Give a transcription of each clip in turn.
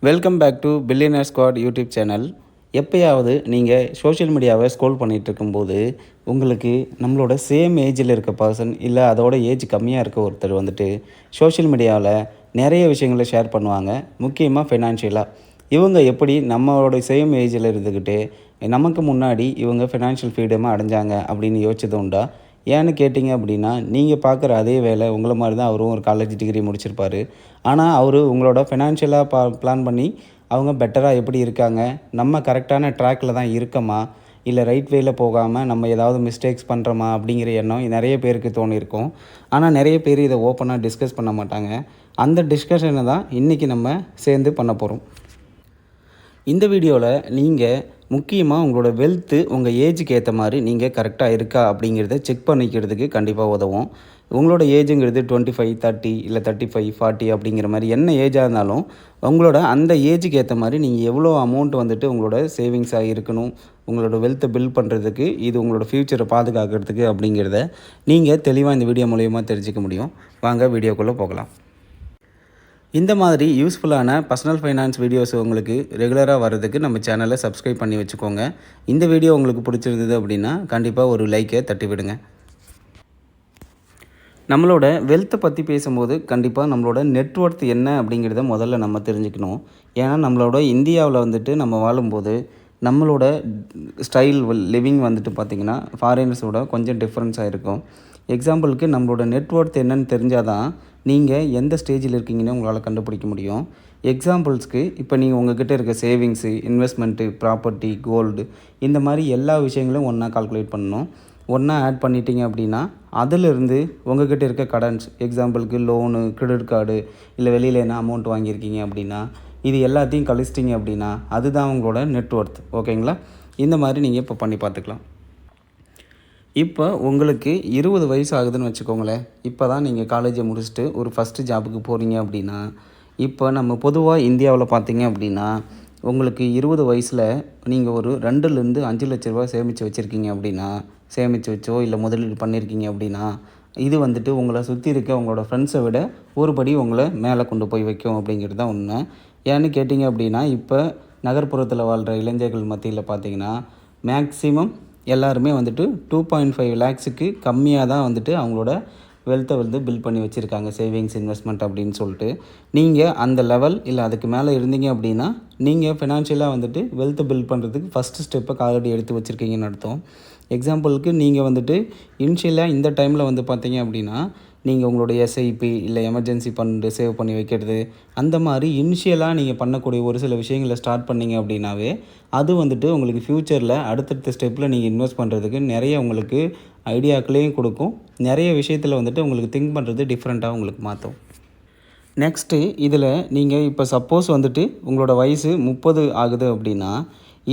Welcome back to billionaire squad YouTube channel. எப்போயாவது நீங்கள் social மீடியாவை ஸ்க்ரோல் பண்ணிகிட்டு இருக்கும்போது உங்களுக்கு நம்மளோட சேம் ஏஜில் இருக்க பர்சன் இல்லை அதோட ஏஜ் கம்மியாக இருக்க ஒருத்தர் வந்துட்டு சோஷியல் மீடியாவில் நிறைய விஷயங்களை ஷேர் பண்ணுவாங்க. முக்கியமாக ஃபினான்ஷியலாக இவங்க எப்படி நம்மளோட சேம் ஏஜில் இருந்துக்கிட்டு நமக்கு முன்னாடி இவங்க ஃபினான்ஷியல் ஃப்ரீடமாக அடைஞ்சாங்க அப்படின்னு யோசிச்சது உண்டா? ஏன்னு கேட்டிங்க அப்படின்னா, நீங்கள் பார்க்குற அதே வேலை உங்களை மாதிரி தான் அவரும் ஒரு காலேஜ் டிகிரி முடிச்சிருப்பார். ஆனால் அவர் உங்களோட ஃபினான்ஷியலாக பிளான் பண்ணி அவங்க பெட்டராக எப்படி இருக்காங்க, நம்ம கரெக்டான ட்ராக்கில் தான் இருக்கோமா, இல்லை ரைட் வேல போகாமல் நம்ம ஏதாவது மிஸ்டேக்ஸ் பண்ணுறோமா அப்படிங்கிற எண்ணம் நிறைய பேருக்கு தோணியிருக்கும். ஆனால் நிறைய பேர் இதை ஓப்பனாக டிஸ்கஸ் பண்ண மாட்டாங்க. அந்த டிஸ்கஷனை தான் இன்றைக்கி நம்ம சேர்ந்து பண்ண போகிறோம். இந்த வீடியோவில் நீங்கள் முக்கியமாக உங்களோட வெல்த்து உங்கள் ஏஜுக்கு ஏற்ற மாதிரி நீங்கள் கரெக்டாக இருக்கா அப்படிங்கிறத செக் பண்ணிக்கிறதுக்கு கண்டிப்பாக உதவும். உங்களோட ஏஜுங்கிறது 25, 30 இல்லை 35, 40 அப்படிங்கிற மாதிரி என்ன ஏஜாக இருந்தாலும் உங்களோட அந்த ஏஜுக்கு ஏற்ற மாதிரி நீங்கள் எவ்வளோ அமௌண்ட் வந்துட்டு உங்களோட சேவிங்ஸாக இருக்கணும், உங்களோட வெல்த்தை பில்ட் பண்ணுறதுக்கு, இது உங்களோட ஃப்யூச்சரை பாதுகாக்கிறதுக்கு அப்படிங்கிறத நீங்கள் தெளிவாக இந்த வீடியோ மூலயமா தெரிஞ்சிக்க முடியும். வாங்க வீடியோக்குள்ளே போகலாம். இந்த மாதிரி யூஸ்ஃபுல்லான பர்சனல் ஃபைனான்ஸ் வீடியோஸ் உங்களுக்கு ரெகுலராக வர்றதுக்கு நம்ம சேனலை சப்ஸ்கிரைப் பண்ணி வச்சுக்கோங்க. இந்த வீடியோ உங்களுக்கு பிடிச்சிருந்தது அப்படின்னா கண்டிப்பாக ஒரு லைக்கை தட்டி விடுங்க. நம்மளோட வெல்த்தை பற்றி பேசும்போது கண்டிப்பாக நம்மளோட நெட்ஒர்த் என்ன அப்படிங்கிறத முதல்ல நம்ம தெரிஞ்சுக்கணும். ஏன்னா நம்மளோட இந்தியாவில் வந்துட்டு நம்ம வாழும்போது நம்மளோட ஸ்டைல் லிவிங் வந்துட்டு பார்த்திங்கன்னா ஃபாரினர்ஸோட கொஞ்சம் டிஃப்ரென்ஸாக இருக்கும். எக்ஸாம்பிளுக்கு நம்மளோட நெட்ஒர்த் என்னன்னு தெரிஞ்சால் தான் நீங்கள் எந்த ஸ்டேஜில் இருக்கீங்கன்னு உங்களால் கண்டுபிடிக்க முடியும். எக்ஸாம்பிள்ஸ்க்கு இப்போ நீங்கள் உங்கள்கிட்ட இருக்க சேவிங்ஸு, இன்வெஸ்ட்மெண்ட்டு, ப்ராப்பர்ட்டி, கோல்டு இந்த மாதிரி எல்லா விஷயங்களும் ஒன்றா கால்குலேட் பண்ணணும். ஒன்றா ஆட் பண்ணிட்டீங்க அப்படின்னா அதிலிருந்து உங்கள்கிட்ட இருக்க கடன்ஸ், எக்ஸாம்பிளுக்கு லோனு, கிரெடிட் கார்டு இல்லை வெளியில் என்ன அமௌண்ட் வாங்கியிருக்கீங்க அப்படின்னா இது எல்லாத்தையும் கழிச்சிட்டிங்க அப்படின்னா அதுதான் உங்களோட நெட்ஒர்த். ஓகேங்களா? இந்த மாதிரி நீங்கள் இப்போ பண்ணி பார்த்துக்கலாம். இப்போ உங்களுக்கு 20 வயசு ஆகுதுன்னு வச்சுக்கோங்களேன். இப்போ தான் நீங்கள் காலேஜை முடிச்சுட்டு ஒரு ஃபஸ்ட்டு ஜாபுக்கு போகிறீங்க அப்படின்னா, இப்போ நம்ம பொதுவாக இந்தியாவில் பார்த்தீங்க அப்படின்னா உங்களுக்கு 20 வயசில் நீங்கள் ஒரு 2லேருந்து 5 லட்ச ரூபா சேமித்து வச்சுருக்கீங்க அப்படின்னா, சேமித்து வச்சோ இல்லை முதலீடு பண்ணியிருக்கீங்க அப்படின்னா, இது வந்துட்டு உங்களை சுற்றி இருக்க உங்களோட ஃப்ரெண்ட்ஸை விட ஒரு படி உங்களை மேலே கொண்டு போய் வைக்கும் அப்படிங்கிறது தான் உண்மை. ஏன்னு கேட்டிங்க அப்படின்னா, இப்போ நகர்ப்புறத்தில் வாழ்கிற இளைஞர்கள் மத்தியில் பார்த்திங்கன்னா மேக்ஸிமம் எல்லாருமே வந்துட்டு 2.5 லேக்ஸுக்கு கம்மியாக தான் வந்துட்டு அவங்களோட வெல்த்தை வந்து பில்ட் பண்ணி வச்சுருக்காங்க, சேவிங்ஸ், இன்வெஸ்ட்மெண்ட் அப்படின்னு சொல்லிட்டு. நீங்கள் அந்த லெவல் இல்லை அதுக்கு மேலே இருந்தீங்க அப்படின்னா நீங்கள் ஃபினான்ஷியலாக வந்துட்டு வெல்த்தை பில்ட் பண்ணுறதுக்கு ஃபஸ்ட்டு ஸ்டெப்பை ஆல்ரெடி எடுத்து வச்சுருக்கீங்கன்னு அர்த்தம். எக்ஸாம்பிளுக்கு நீங்கள் வந்துட்டு இனிஷியலாக இந்த டைமில் வந்து பார்த்தீங்க அப்படின்னா நீங்கள் உங்களோட எஸ்ஐபி இல்லை எமர்ஜென்சி ஃபண்டு சேவ் பண்ணி வைக்கிறது, அந்த மாதிரி இனிஷியலாக நீங்கள் பண்ணக்கூடிய ஒரு சில விஷயங்களை ஸ்டார்ட் பண்ணிங்க அப்படின்னாவே அது வந்துட்டு உங்களுக்கு ஃப்யூச்சரில் அடுத்தடுத்த ஸ்டெப்பில் நீங்கள் இன்வெஸ்ட் பண்ணுறதுக்கு நிறைய உங்களுக்கு ஐடியாக்களையும் கொடுக்கும். நிறைய விஷயத்தில் வந்துட்டு உங்களுக்கு திங்க் பண்ணுறது டிஃப்ரெண்ட்டாக உங்களுக்கு மாற்றும். நெக்ஸ்ட்டு இதில் நீங்கள் இப்போ சப்போஸ் வந்துட்டு உங்களோட வயசு 30 ஆகுது அப்படின்னா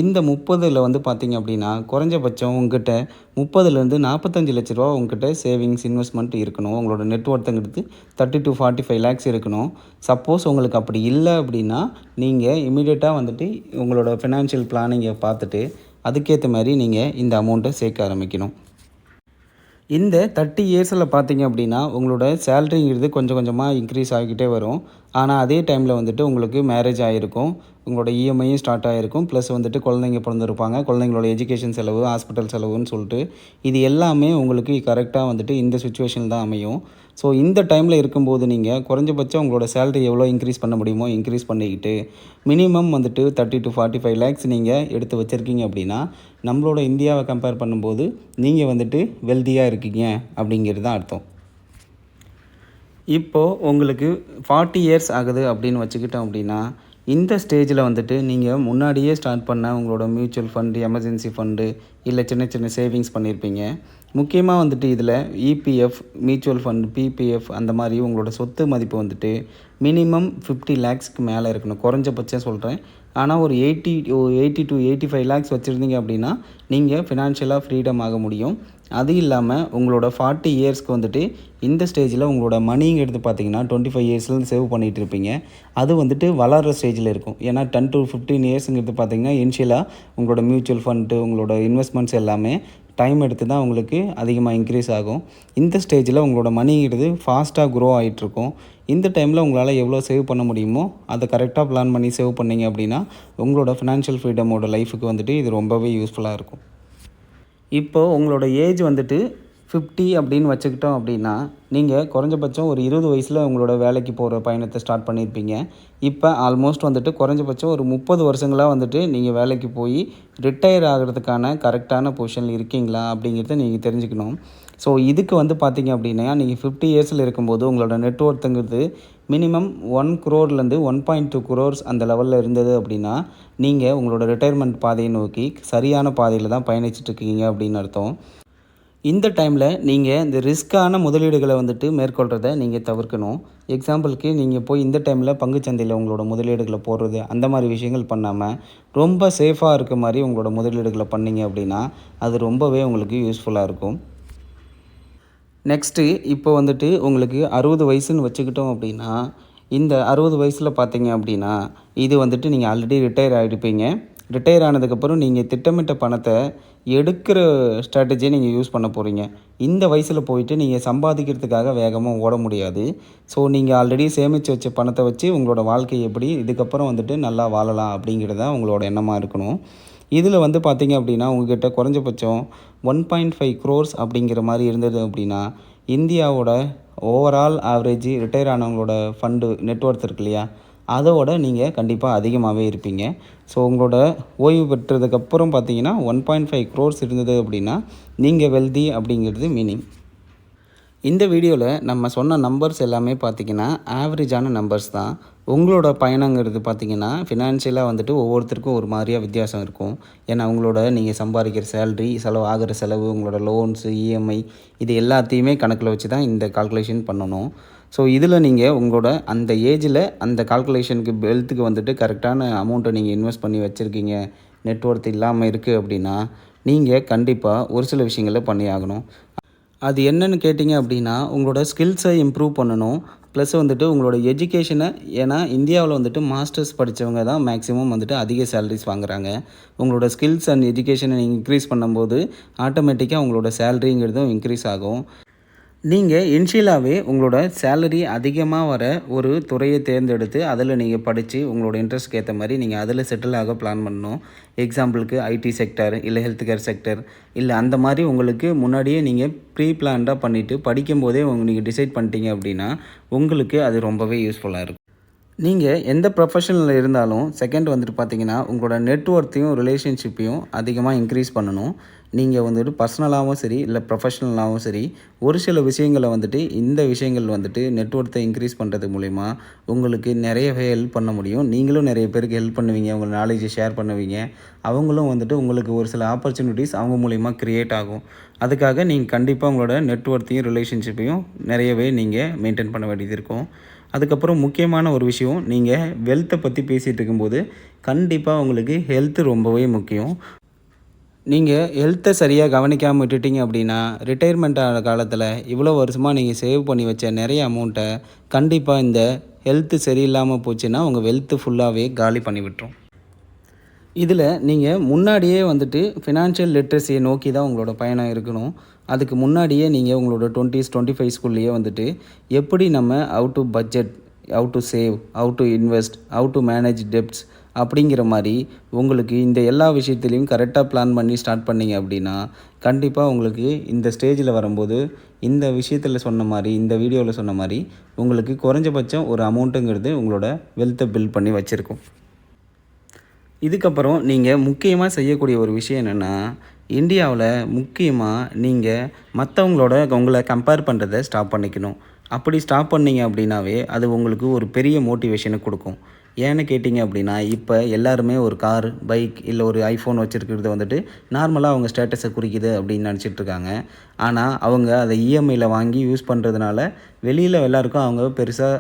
இந்த 30ல் வந்து பார்த்திங்க அப்படின்னா குறைஞ்சபட்சம் உங்கள்கிட்ட 30லேருந்து 45 லட்ச ரூபா உங்கள்கிட்ட சேவிங்ஸ், இன்வெஸ்ட்மெண்ட் இருக்கணும். உங்களோட நெட்ஒர்த்துங்கிறது 30 to 45 லேக்ஸ் இருக்கணும். சப்போஸ் உங்களுக்கு அப்படி இல்லை அப்படின்னா நீங்கள் இமீடியட்டாக வந்துட்டு உங்களோட ஃபினான்ஷியல் பிளானிங்கை பார்த்துட்டு அதுக்கேற்ற மாதிரி நீங்கள் இந்த அமௌண்ட்டை சேர்க்க ஆரம்பிக்கணும். இந்த 30 இயர்ஸில் பார்த்தீங்க அப்படின்னா உங்களோட சேலரிங்கிறது கொஞ்சம் கொஞ்சமாக இன்க்ரீஸ் ஆகிக்கிட்டே வரும். ஆனால் அதே டைமில் வந்துட்டு உங்களுக்கு மேரேஜ் ஆகிருக்கும், உங்களோட இஎம்ஐயும் ஸ்டார்ட் ஆகிருக்கும், ப்ளஸ் வந்துட்டு குழந்தைங்க பிறந்திருப்பாங்க, குழந்தைங்களோட எஜுகேஷன் செலவு, ஹாஸ்பிட்டல் செலவுன்னு சொல்லிட்டு இது எல்லாமே உங்களுக்கு கரெக்டாக வந்துட்டு இந்த சுச்சுவேஷன் தான் அமையும். ஸோ இந்த டைமில் இருக்கும்போது நீங்கள் குறைஞ்சபட்சம் உங்களோட சேலரி எவ்வளோ இன்க்ரீஸ் பண்ண முடியுமோ இன்க்ரீஸ் பண்ணிக்கிட்டு மினிமம் வந்துட்டு 30 to 45 லேக்ஸ் நீங்கள் எடுத்து வச்சுருக்கீங்க அப்படின்னா நம்மளோட இந்தியாவை கம்பேர் பண்ணும்போது நீங்கள் வந்துட்டு வெல்தியாக இருக்கீங்க அப்படிங்கிறது தான் அர்த்தம். இப்போது உங்களுக்கு 40 இயர்ஸ் ஆகுது அப்படின்னு வச்சுக்கிட்டோம் அப்படின்னா இந்த ஸ்டேஜில் வந்துட்டு நீங்கள் முன்னாடியே ஸ்டார்ட் பண்ண உங்களோட மியூச்சுவல் ஃபண்டு, எமர்ஜென்சி ஃபண்டு இல்லை சின்ன சின்ன சேவிங்ஸ் பண்ணியிருப்பீங்க. முக்கியமாக வந்துட்டு இதில் இபிஎஃப், மியூச்சுவல் ஃபண்ட், பிபிஎஃப் அந்த மாதிரி உங்களோட சொத்து மதிப்பு வந்துட்டு மினிமம் 50 லேக்ஸ்க்கு மேலே இருக்கணும். குறைஞ்சபட்சம் சொல்கிறேன். ஆனால் ஒரு 80 to 85 லேக்ஸ் வச்சுருந்தீங்க அப்படின்னா நீங்கள் ஃபினான்ஷியலாக ஃப்ரீடம் ஆக முடியும். அது இல்லாமல் உங்களோட 40 இயர்ஸ்க்கு வந்துட்டு இந்த ஸ்டேஜில் உங்களோட மணிங்கிறது பார்த்திங்கன்னா 25 இயர்ஸ்லேருந்து சேவ் பண்ணிகிட்டு இருப்பீங்க. அது வந்துட்டு வளர்கிற ஸ்டேஜில் இருக்கும். ஏன்னா 10 to 15 இயர்ஸுங்கிறது பார்த்திங்கன்னா இனிஷியலாக உங்களோட மியூச்சுவல் ஃபண்டு, உங்களோட இன்வெஸ்ட்மெண்ட்ஸ் எல்லாமே டைம் எடுத்து தான் உங்களுக்கு அதிகமாக இன்க்ரீஸ் ஆகும். இந்த ஸ்டேஜில் உங்களோட மணிங்கிறது ஃபாஸ்ட்டாக க்ரோ ஆகிட்டுருக்கும். இந்த டைமில் உங்களால் எவ்வளோ சேவ் பண்ண முடியுமோ அதை கரெக்டாக பிளான் பண்ணி சேவ் பண்ணிங்க அப்படின்னா உங்களோட ஃபினான்ஷியல் ஃப்ரீடமோட லைஃபுக்கு வந்துட்டு இது ரொம்பவே யூஸ்ஃபுல்லாக இருக்கும். இப்போது உங்களோட ஏஜ் வந்துட்டு 50 அப்படின்னு வச்சுக்கிட்டோம் அப்படின்னா நீங்கள் குறைஞ்சபட்சம் ஒரு 20 வயசில் உங்களோட வேலைக்கு போகிற பயணத்தை ஸ்டார்ட் பண்ணியிருப்பீங்க. இப்போ ஆல்மோஸ்ட் வந்துட்டு குறைஞ்சபட்சம் ஒரு 30 வருஷங்களாக வந்துட்டு நீங்கள் வேலைக்கு போய் ரிட்டையர் ஆகிறதுக்கான கரெக்டான பொசிஷனில் இருக்கீங்களா அப்படிங்கிறத நீங்கள் தெரிஞ்சுக்கணும். ஸோ இதுக்கு வந்து பார்த்தீங்க அப்படின்னா நீங்கள் 50 இயர்ஸில் இருக்கும்போது உங்களோட நெட்ஒர்த்துங்கிறது மினிமம் 1 crore 1.2 crores அந்த லெவலில் இருந்தது அப்படின்னா நீங்கள் உங்களோட ரிட்டையர்மெண்ட் பாதையை நோக்கி சரியான பாதையில் தான் பயணிச்சிட்ருக்கீங்க அப்படின்னு அர்த்தம். இந்த டைமில் நீங்கள் இந்த ரிஸ்க்கான முதலீடுகளை வந்துட்டு மேற்கொள்கிறத நீங்கள் தவிர்க்கணும். எக்ஸாம்பிளுக்கு நீங்கள் போய் இந்த டைமில் பங்குச்சந்தையில் உங்களோட முதலீடுகளை போடுறது அந்த மாதிரி விஷயங்கள் பண்ணாமல் ரொம்ப சேஃபாக இருக்க மாதிரி உங்களோட முதலீடுகளை பண்ணிங்க அப்படின்னா அது ரொம்பவே உங்களுக்கு யூஸ்ஃபுல்லாக இருக்கும். நெக்ஸ்ட்டு இப்போ வந்துட்டு உங்களுக்கு 60 வயசுன்னு வச்சுக்கிட்டோம் அப்படின்னா இந்த 60 வயசில் பார்த்தீங்க அப்படின்னா இது வந்துட்டு நீங்கள் ஆல்ரெடி ரிட்டையர் ஆகிருப்பீங்க. ரிட்டையர் ஆனதுக்கப்புறம் நீங்கள் திட்டமிட்ட பணத்தை எடுக்கிற ஸ்ட்ராட்டஜியை நீங்கள் யூஸ் பண்ண போகிறீங்க. இந்த வயசில் போயிட்டு நீங்கள் சம்பாதிக்கிறதுக்காக வேகமாக ஓட முடியாது. ஸோ நீங்கள் ஆல்ரெடி சேமித்து வச்ச பணத்தை வச்சு உங்களோட வாழ்க்கை எப்படி இதுக்கப்புறம் வந்துட்டு நல்லா வாழலாம் அப்படிங்கிறது தான் உங்களோட எண்ணமாக இருக்கணும். இதில் வந்து பார்த்தீங்க அப்படின்னா உங்கள்கிட்ட குறைஞ்சபட்சம் 1.5 crores அப்படிங்கிற மாதிரி இருந்தது அப்படின்னா இந்தியாவோட ஓவரால் ஆவரேஜ் ரிட்டையர் ஆனவங்களோட ஃபண்டு நெட்ஒர்த் இருக்கு இல்லையா, அதோட நீங்கள் கண்டிப்பாக அதிகமாகவே இருப்பீங்க. ஸோ உங்களோட ஓய்வு பெற்றதுக்கப்புறம் பார்த்தீங்கன்னா 1.5 crores இருந்தது அப்படின்னா நீங்கள் வெல்தி அப்படிங்கிறது மீனிங். இந்த வீடியோவில் நம்ம சொன்ன நம்பர்ஸ் எல்லாமே பார்த்திங்கன்னா ஆவரேஜான நம்பர்ஸ் தான். உங்களோட பயணங்கிறது பார்த்திங்கன்னா ஃபினான்ஷியலாக வந்துட்டு ஒவ்வொருத்தருக்கும் ஒரு மாதிரியாக வித்தியாசம் இருக்கும். ஏன்னா உங்களோட நீங்கள் சம்பாதிக்கிற சேல்ரி, செலவு ஆகிற செலவு, உங்களோட லோன்ஸு, இஎம்ஐ இது எல்லாத்தையுமே கணக்கில் வச்சு தான் இந்த கால்குலேஷன் பண்ணணும். ஸோ இதில் நீங்கள் உங்களோட அந்த ஏஜில் அந்த கால்குலேஷனுக்கு வெல்த்துக்கு வந்துட்டு கரெக்டான அமௌண்ட்டை நீங்கள் இன்வெஸ்ட் பண்ணி வச்சுருக்கீங்க, நெட்ஒர்த் இல்லாமல் இருக்குது அப்படின்னா நீங்கள் கண்டிப்பாக ஒரு சில விஷயங்களை பண்ணி ஆகணும். அது என்னென்னு கேட்டிங்க அப்படின்னா உங்களோட ஸ்கில்ஸை இம்ப்ரூவ் பண்ணணும். ப்ளஸ் வந்துட்டு உங்களோட எஜுகேஷனை, ஏன்னா இந்தியாவில் வந்துட்டு மாஸ்டர்ஸ் படித்தவங்க தான் மேக்ஸிமம் வந்துட்டு அதிக சேலரிஸ் வாங்குகிறாங்க. உங்களோட ஸ்கில்ஸ் அண்ட் எஜுகேஷனை நீங்கள் இன்க்ரீஸ் பண்ணும்போது ஆட்டோமேட்டிக்காக உங்களோட சேலரிங்கிறதும் இன்க்ரீஸ் ஆகும். நீங்கள் இனிஷியலாகவே உங்களோட சேலரி அதிகமாக வர ஒரு துறையை தேர்ந்தெடுத்து அதில் நீங்கள் படித்து உங்களோட இன்ட்ரெஸ்ட்க்கு ஏற்ற மாதிரி நீங்கள் அதில் செட்டில் ஆக பிளான் பண்ணணும். எக்ஸாம்பிளுக்கு ஐடி செக்டர் இல்லை ஹெல்த் கேர் செக்டர் இல்லை அந்த மாதிரி உங்களுக்கு முன்னாடியே நீங்கள் ப்ரீ பிளான்டாக பண்ணிவிட்டு படிக்கும்போதே நீங்கள் டிசைட் பண்ணிட்டீங்க அப்படின்னா உங்களுக்கு அது ரொம்பவே யூஸ்ஃபுல்லாக இருக்கும். நீங்கள் எந்த ப்ரொஃபஷனில் இருந்தாலும் செகண்ட் வந்துட்டு பார்த்தீங்கன்னா உங்களோட நெட்ஒர்த்தையும் ரிலேஷன்ஷிப்பையும் அதிகமாக இன்க்ரீஸ் பண்ணணும். நீங்கள் வந்துட்டு பர்சனலாகவும் சரி இல்லை ப்ரொஃபஷ்னலாகவும் சரி ஒரு சில விஷயங்களை வந்துட்டு இந்த விஷயங்கள் வந்துட்டு நெட்ஒர்த்தை இன்க்ரீஸ் பண்ணுறது மூலிமா உங்களுக்கு நிறையவே ஹெல்ப் பண்ண முடியும். நீங்களும் நிறைய பேருக்கு ஹெல்ப் பண்ணுவீங்க, உங்கள் நாலேஜை ஷேர் பண்ணுவீங்க. அவங்களும் வந்துட்டு உங்களுக்கு ஒரு சில ஆப்பர்ச்சுனிட்டிஸ் அவங்க மூலிமா க்ரியேட் ஆகும். அதுக்காக நீங்கள் கண்டிப்பாக உங்களோட நெட்ஒர்த்தையும் ரிலேஷன்ஷிப்பையும் நிறையவே நீங்கள் மெயின்டைன் பண்ண வேண்டியது இருக்கும். அதுக்கப்புறம் முக்கியமான ஒரு விஷயம், நீங்கள் வெல்த்தை பற்றி பேசிகிட்டு இருக்கும்போது கண்டிப்பாக உங்களுக்கு ஹெல்த்து ரொம்பவே முக்கியம். நீங்கள் ஹெல்த்தை சரியாக கவனிக்காமல் விட்டுட்டீங்க அப்படின்னா ரிட்டையர்மெண்ட் ஆன காலத்தில் இவ்வளோ வருஷமாக நீங்கள் சேவ் பண்ணி வச்ச நிறைய அமௌண்ட்டை கண்டிப்பாக இந்த ஹெல்த்து சரியில்லாமல் போச்சுன்னா உங்கள் வெல்த்து ஃபுல்லாகவே காலி பண்ணி விட்டுரும். இதில் நீங்கள் முன்னாடியே வந்துட்டு ஃபினான்ஷியல் லிட்ரஸியை நோக்கி தான் உங்களோட பயணம் இருக்கணும். அதுக்கு முன்னாடியே நீங்கள் உங்களோட 20s 25ஸ்குள்ளேயே வந்துட்டு எப்படி நம்ம how to budget, how to save, how to invest, how to manage debts அப்படிங்கிற மாதிரி உங்களுக்கு இந்த எல்லா விஷயத்துலையும் கரெக்டாக பிளான் பண்ணி ஸ்டார்ட் பண்ணிங்க அப்படின்னா கண்டிப்பாக உங்களுக்கு இந்த ஸ்டேஜில் வரும்போது இந்த விஷயத்தில் சொன்ன மாதிரி, இந்த வீடியோவில் சொன்ன மாதிரி உங்களுக்கு குறைஞ்சபட்சம் ஒரு அமௌண்ட்டுங்கிறது உங்களோட வெல்த்தை பில்ட் பண்ணி வச்சுருக்கும். இதுக்கப்புறம் நீங்கள் முக்கியமாக செய்யக்கூடிய ஒரு விஷயம் என்னென்னா, இந்தியாவில் முக்கியமாக நீங்கள் மற்றவங்களோட உங்களை கம்பேர் பண்ணுறதை ஸ்டாப் பண்ணிக்கணும். அப்படி ஸ்டாப் பண்ணிங்க அப்படின்னாவே அது உங்களுக்கு ஒரு பெரிய மோட்டிவேஷனை கொடுக்கும். ஏன்னு கேட்டிங்க அப்படின்னா இப்போ எல்லாருமே ஒரு கார், பைக் இல்லை ஒரு ஐஃபோன் வச்சுருக்கிறது வந்துட்டு நார்மலாக அவங்க ஸ்டேட்டஸை குறிக்குது அப்படின்னு நினச்சிட்ருக்காங்க. ஆனால் அவங்க அதை இஎம்ஐயில் வாங்கி யூஸ் பண்ணுறதுனால வெளியில் எல்லாருக்கும் அவங்க பெருசாக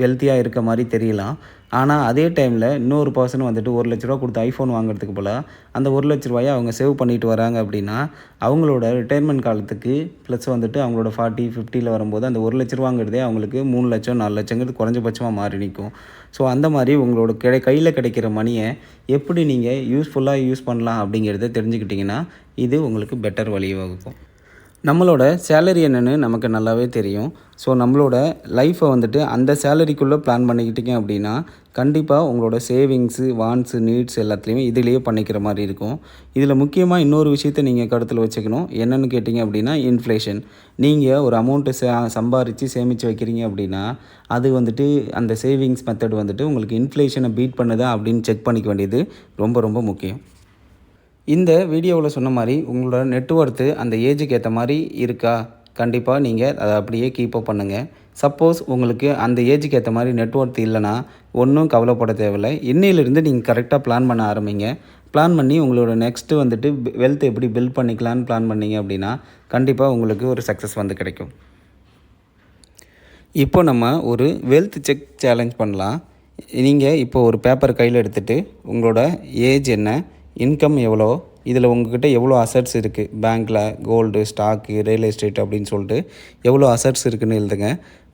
வெல்த்தியாக இருக்க மாதிரி தெரியலாம். ஆனால் அதே டைமில் இன்னொரு பர்சன் வந்துட்டு ₹1,00,000 கொடுத்து ஐஃபோன் வாங்குறதுக்கு போல் அந்த ₹1,00,000 அவங்க சேவ் பண்ணிட்டு வராங்க அப்படின்னா, அவங்களோட ரிட்டையர்மெண்ட் காலத்துக்கு ப்ளஸ் வந்துட்டு அவங்களோட 40, 50ல் வரும்போது அந்த ₹1,00,000ங்கிறதே அவங்களுக்கு 3,00,000, 4,00,000ங்கிறது குறைஞ்சபட்சமாக மாறி நிற்கும். ஸோ அந்த மாதிரி உங்களோட கையில் கிடைக்கிற மணியை எப்படி நீங்கள் யூஸ்ஃபுல்லாக யூஸ் பண்ணலாம் அப்படிங்கிறத தெரிஞ்சுக்கிட்டிங்கன்னா இது உங்களுக்கு பெட்டர் வழிவகுக்கும். நம்மளோட சேலரி என்னென்னு நமக்கு நல்லாவே தெரியும். ஸோ நம்மளோட லைஃப்பை வந்துட்டு அந்த சேலரிக்குள்ளே பிளான் பண்ணிக்கிட்டிங்க அப்படின்னா கண்டிப்பாக உங்களோட சேவிங்ஸு, வாண்ட்ஸு, நீட்ஸ் எல்லாத்துலேயுமே இதிலேயே பண்ணிக்கிற மாதிரி இருக்கும். இதில் முக்கியமாக இன்னொரு விஷயத்தை நீங்கள் கருத்தில் வச்சுக்கணும். என்னென்னு கேட்டிங்க அப்படின்னா இன்ஃப்ளேஷன். நீங்கள் ஒரு அமௌண்ட்டு சம்பாரித்து சேமித்து வைக்கிறீங்க அப்படின்னா அது வந்துட்டு அந்த சேவிங்ஸ் மெத்தட் வந்துட்டு உங்களுக்கு இன்ஃப்ளேஷனை பீட் பண்ணுதா அப்படின்னு செக் பண்ணிக்க வேண்டியது ரொம்ப ரொம்ப முக்கியம். இந்த வீடியோவில் சொன்ன மாதிரி உங்களோட நெட்வொர்த்து அந்த ஏஜுக்கு ஏற்ற மாதிரி இருக்கா? கண்டிப்பாக நீங்கள் அதை அப்படியே கீப்பப் பண்ணுங்கள். சப்போஸ் உங்களுக்கு அந்த ஏஜுக்கு ஏற்ற மாதிரி நெட்வொர்த் இல்லைனா ஒன்றும் கவலைப்பட தேவையில்லை. இன்னையிலிருந்து நீங்கள் கரெக்டாக பிளான் பண்ண ஆரம்பிங்க. பிளான் பண்ணி உங்களோட நெக்ஸ்ட்டு வந்துட்டு வெல்த் எப்படி பில்ட் பண்ணிக்கலான்னு பிளான் பண்ணிங்க அப்படின்னா கண்டிப்பாக உங்களுக்கு ஒரு சக்ஸஸ் வந்து கிடைக்கும். இப்போ நம்ம ஒரு வெல்த் செக் சேலஞ்ச் பண்ணலாம். நீங்கள் இப்போ ஒரு பேப்பர் கையில் எடுத்துகிட்டு உங்களோட ஏஜ் என்ன, இன்கம் எவ்வளோ, இதில் உங்கள்கிட்ட எவ்வளோ அசட்ஸ் இருக்குது, பேங்க்கில் கோல்டு, ஸ்டாக்கு, ரியல் எஸ்டேட் அப்படின்னு சொல்லிட்டு எவ்வளோ அசட்ஸ் இருக்குதுன்னு எழுதுங்க.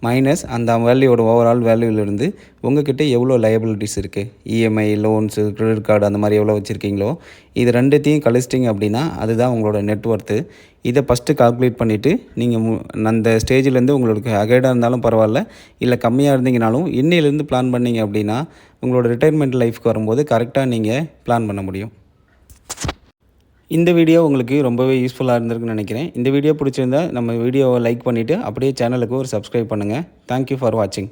மைனஸ் அந்த வேல்யூவோட ஓவரால் வேல்யூவிலேருந்து உங்கள்கிட்ட எவ்வளோ லயபிலிட்டிஸ் இருக்குது, இஎம்ஐ, லோன்ஸு, கிரெடிட் கார்டு அந்த மாதிரி எவ்வளோ வச்சுருக்கீங்களோ இது ரெண்டுத்தையும் கழிச்சிட்டிங்க அப்படின்னா அதுதான் உங்களோட நெட்வொர்த்து. இதை ஃபஸ்ட்டு கால்குலேட் பண்ணிவிட்டு நீங்கள் அந்த ஸ்டேஜிலேருந்து உங்களுக்கு அகைடாக இருந்தாலும் பரவாயில்ல, இல்லை கம்மியாக இருந்தீங்கனாலும் இன்னையிலேருந்து பிளான் பண்ணிங்க அப்படின்னா உங்களோட ரிட்டையர்மெண்ட் லைஃப்க்கு வரும்போது கரெக்டாக நீங்கள் பிளான் பண்ண முடியும். இந்த வீடியோ உங்களுக்கு ரொம்பவே யூஸ்ஃபுல்லாக இருந்திருக்குன்னு நினைக்கிறேன். இந்த வீடியோ பிடிச்சிருந்தா நம்ம வீடியோவை லைக் பண்ணிவிட்டு அப்படியே சேனலுக்கு ஒரு சப்ஸ்கிரைப் பண்ணுங்கள். தேங்க்யூ ஃபார் வாட்சிங்.